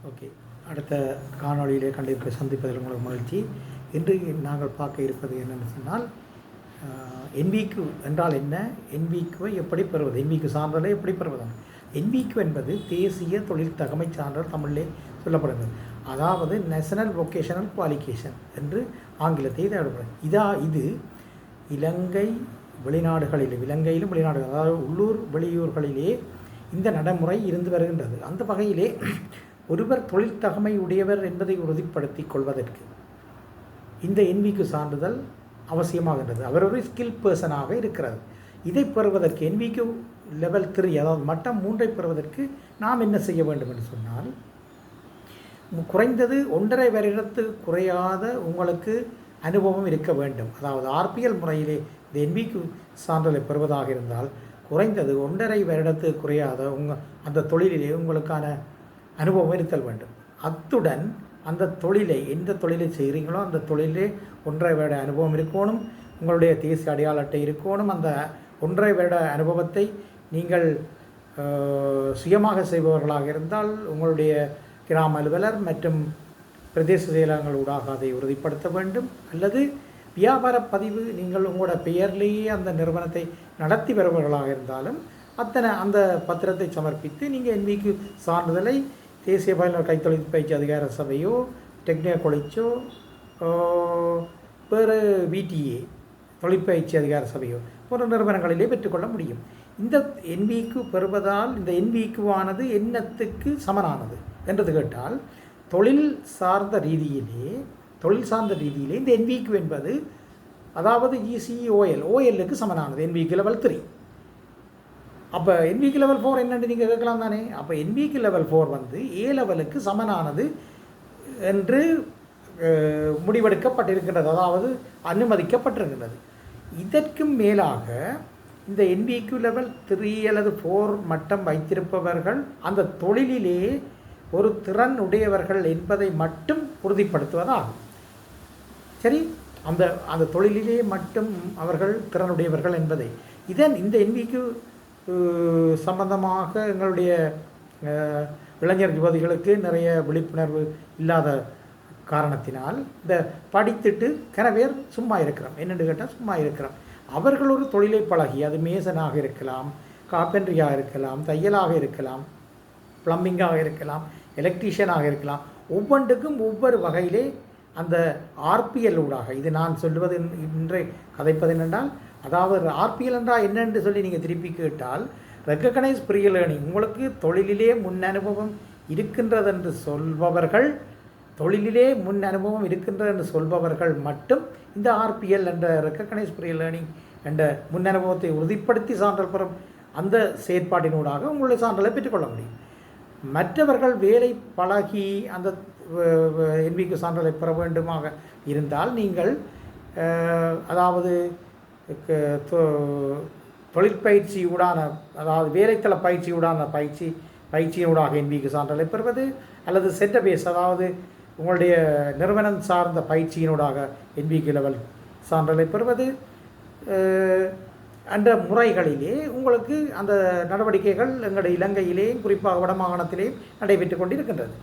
Okay, அடுத்த காணொளியிலே சந்திப்பதில் உங்களுக்கு மகிழ்ச்சி. இன்று நாங்கள் பார்க்க இருப்பது என்னென்னு சொன்னால், NVQ என்றால் என்ன, NVQவை எப்படி பெறுவது, NVQ சான்றிதழை எப்படி பெறுவது. NVQ என்பது தேசிய தொழில் தகமை சான்றிதழ், தமிழிலே சொல்லப்படுகிறது. அதாவது நேஷனல் வொகேஷனல் குவாலிஃபிகேஷன் என்று ஆங்கிலத்தை தேவைப்படுகிறது. இது இலங்கை வெளிநாடுகளில், இலங்கையிலும் வெளிநாடுகள், அதாவது உள்ளூர் வெளியூர்களிலே இந்த நடைமுறை இருந்து வருகின்றது. அந்த வகையிலே ஒருவர் தொழில் தகமை உடையவர் என்பதை உறுதிப்படுத்திக் கொள்வதற்கு இந்த NVQ சான்றிதழ் அவசியமாகின்றது. அவர் ஒரு ஸ்கில் பர்சனாக இருக்கிறது. இதை பெறுவதற்கு NVQ லெவல் 3, அதாவது மட்டம் 3ஐ பெறுவதற்கு நாம் என்ன செய்ய வேண்டும் என்று சொன்னால், குறைந்தது 1.5 வருடத்து குறையாத உங்களுக்கு அனுபவம் இருக்க வேண்டும். அதாவது RPL முறையிலே இந்த NVQ சான்றிதழை பெறுவதாக இருந்தால் குறைந்தது 1.5 வருடத்து குறையாத அந்த தொழிலிலே உங்களுக்கான அனுபவம் இருத்தல் வேண்டும். அத்துடன் அந்த தொழிலை, எந்த தொழிலை செய்கிறீங்களோ அந்த தொழிலே 1.5 வருட அனுபவம் இருக்கணும். உங்களுடைய தேசிய அடையாள அட்டை இருக்கணும். அந்த 1.5 வருட அனுபவத்தை நீங்கள் சுயமாக செய்பவர்களாக இருந்தால் உங்களுடைய கிராம அலுவலர் மற்றும் பிரதேச செயலகங்களூடாக அதை உறுதிப்படுத்த வேண்டும். அல்லது வியாபார பதிவு, நீங்கள் உங்களோட பெயர்லேயே அந்த நிறுவனத்தை நடத்தி வருபவர்களாக இருந்தாலும் அந்த பத்திரத்தை சமர்ப்பித்து நீங்கள் NVQ சான்றிதழை தேசிய பயிலுனர் கைத்தொழில் பயிற்சி அதிகார சபையோ, டெக்னிக்கல் காலேஜோ, வேறு VTA தொழிற்பயிற்சி அதிகார சபையோ போன்ற நிறுவனங்களிலே பெற்றுக்கொள்ள முடியும். இந்த NVQ பெறுவதால் இந்த NVQவானது என்னத்துக்கு சமனானது என்றது கேட்டால், தொழில் சார்ந்த ரீதியிலே இந்த NVQ என்பது, அதாவது OLக்கு சமனானது. NVQ level 3. அப்போ NVQ லெவல் 4 என்னென்னு நீங்கள் கேட்கலாம் தானே. அப்போ NVQ லெவல் 4 வந்து A லெவலுக்கு சமனானது என்று முடிவெடுக்கப்பட்டிருக்கின்றது, அதாவது அனுமதிக்கப்பட்டிருக்கின்றது. இதற்கும் மேலாக இந்த NVQ லெவல் 3 அல்லது 4 மட்டம் வைத்திருப்பவர்கள் அந்த தொழிலிலே ஒரு திறன் உடையவர்கள் என்பதை மட்டும் உறுதிப்படுத்துவதாகும். சரி, அந்த தொழிலிலே மட்டும் அவர்கள் திறனுடையவர்கள் என்பதை இந்த NVQ சம்பந்தமாக எங்களுடைய இளைஞர் யுவதிகளுக்கு நிறைய விழிப்புணர்வு இல்லாத காரணத்தினால் இந்த படித்துட்டு கனவேர் சும்மா இருக்கிறோம். என்னென்னு கேட்டால் சும்மா இருக்கிறோம். அவர்கள் ஒரு தொழிலை பழகி, அது மேசனாக இருக்கலாம், கார்பென்ட்ரியாக இருக்கலாம், தையலாக இருக்கலாம், பிளம்பிங்காக இருக்கலாம், எலக்ட்ரீஷியனாக இருக்கலாம். ஒவ்வொன்றுக்கும் ஒவ்வொரு வகையிலே அந்த RPL ஊடாக, இது நான் சொல்லுவது இன்றை கதைப்பது என்னென்றால், அதாவது RPL என்றால் என்னென்று சொல்லி நீங்கள் திருப்பி கேட்டால், ரெக்கக்னைஸ் ப்ரீ லேர்னிங், உங்களுக்கு தொழிலிலே முன் அனுபவம் இருக்கின்றது என்று சொல்பவர்கள் மட்டும் இந்த RPL என்ற ரெக்கக்னைஸ் ப்ரீ லேர்னிங் என்ற முன் அனுபவத்தை உறுதிப்படுத்தி சான்றிதழ் பெறும் அந்த செயற்பாட்டினூடாக உங்களுடைய சான்றிதழை பெற்றுக்கொள்ள முடியும். மற்றவர்கள் வேலை பழகி அந்த NVQ சான்றிதழை பெற வேண்டுமாக இருந்தால் நீங்கள் அதாவது தொழிற்பயிற்சியூடான, அதாவது வேலைத்தள பயிற்சியூடான பயிற்சியினூடாக NVQ சான்றிதழை பெறுவது, அல்லது செட்டபேஸ், அதாவது உங்களுடைய நிறுவனம் சார்ந்த பயிற்சியினூடாக NVQ லெவல் சான்றிதழை பெறுவது என்ற முறைகளிலே உங்களுக்கு அந்த நடவடிக்கைகள் எங்களுடைய இலங்கையிலே, குறிப்பாக வடமாகாணத்திலே நடைபெற்று கொண்டிருக்கின்றது.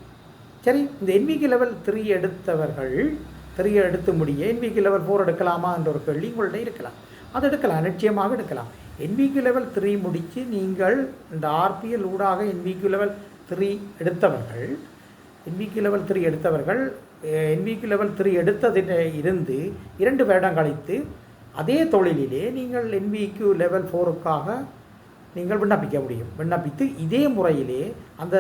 சரி, இந்த NVQ லெவல் 3 எடுத்தவர்கள் 3 எடுத்து முடிய NVQ லெவல் 4 எடுக்கலாமா என்ற ஒரு கேள்வி உங்கள்கிட்ட இருக்கலாம். அது எடுக்கலாம், நிச்சயமாக எடுக்கலாம். NVQ லெவல் 3 முடித்து நீங்கள் இந்த RPL ஊடாக NVQ லெவல் 3 எடுத்தவர்கள் NVQ லெவல் 3 எடுத்ததில் இருந்து 2 வருடம் கழித்து அதே தொழிலிலே நீங்கள் NVQ லெவல் 4க்காக நீங்கள் விண்ணப்பிக்க முடியும். விண்ணப்பித்து இதே முறையிலே அந்த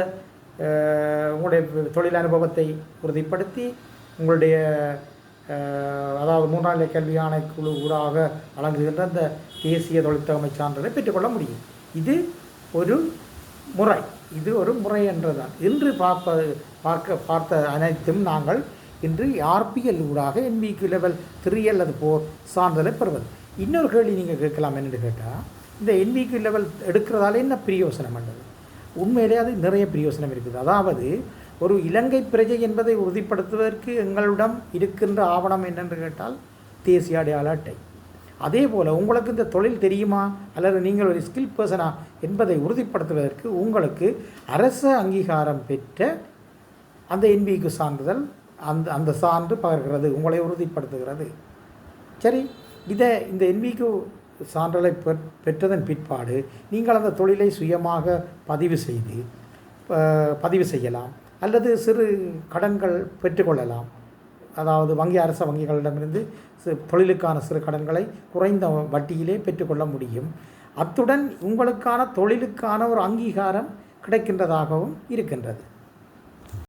உங்களுடைய தொழில் அனுபவத்தை உறுதிப்படுத்தி உங்களுடைய அதாவது 3ஆம் நிலை கல்வி ஆணைக்குழு ஊடாக வழங்குகின்ற அந்த தேசிய தொழிற்தகமை சான்றிதழை பெற்றுக்கொள்ள முடியும். இது ஒரு முறை என்றுதான் இன்று பார்த்த அனைத்தும் நாங்கள் இன்று RPL ஊடாக NVQ லெவல் 3 அல்லது 4 சான்றிதழை பெறுவது. இன்னொரு கேள்வி நீங்கள் கேட்கலாம், என்னென்னு கேட்டால், இந்த NVQ லெவல் எடுக்கிறதால என்ன பிரயோசனம் என்றது. உண்மையிலே அது நிறைய பிரயோசனம் இருக்குது. அதாவது ஒரு இலங்கை பிரஜை என்பதை உறுதிப்படுத்துவதற்கு எங்களிடம் இருக்கின்ற ஆவணம் என்னென்று கேட்டால் தேசிய அடையாள அட்டை. அதே போல் உங்களுக்கு இந்த தொழில் தெரியுமா அல்லது நீங்கள் ஒரு ஸ்கில் பர்சனா என்பதை உறுதிப்படுத்துவதற்கு உங்களுக்கு அரசு அங்கீகாரம் பெற்ற அந்த என்பிக்கு சான்றிதழ் அந்த சான்று பகர்கிறது, உங்களை உறுதிப்படுத்துகிறது. சரி, இந்த என்பிக்கு சான்றிதழை பெற்றதன் பிற்பாடு நீங்கள் அந்த தொழிலை சுயமாக பதிவு செய்யலாம் அல்லது சிறு கடன்கள் பெற்றுக்கொள்ளலாம். அதாவது அரச வங்கிகளிடமிருந்து தொழிலுக்கான சிறு கடன்களை குறைந்த வட்டியிலே பெற்றுக்கொள்ள முடியும். அத்துடன் உங்களுக்கான தொழிலுக்கான ஒரு அங்கீகாரம் கிடைக்கின்றதாகவும் இருக்கின்றது.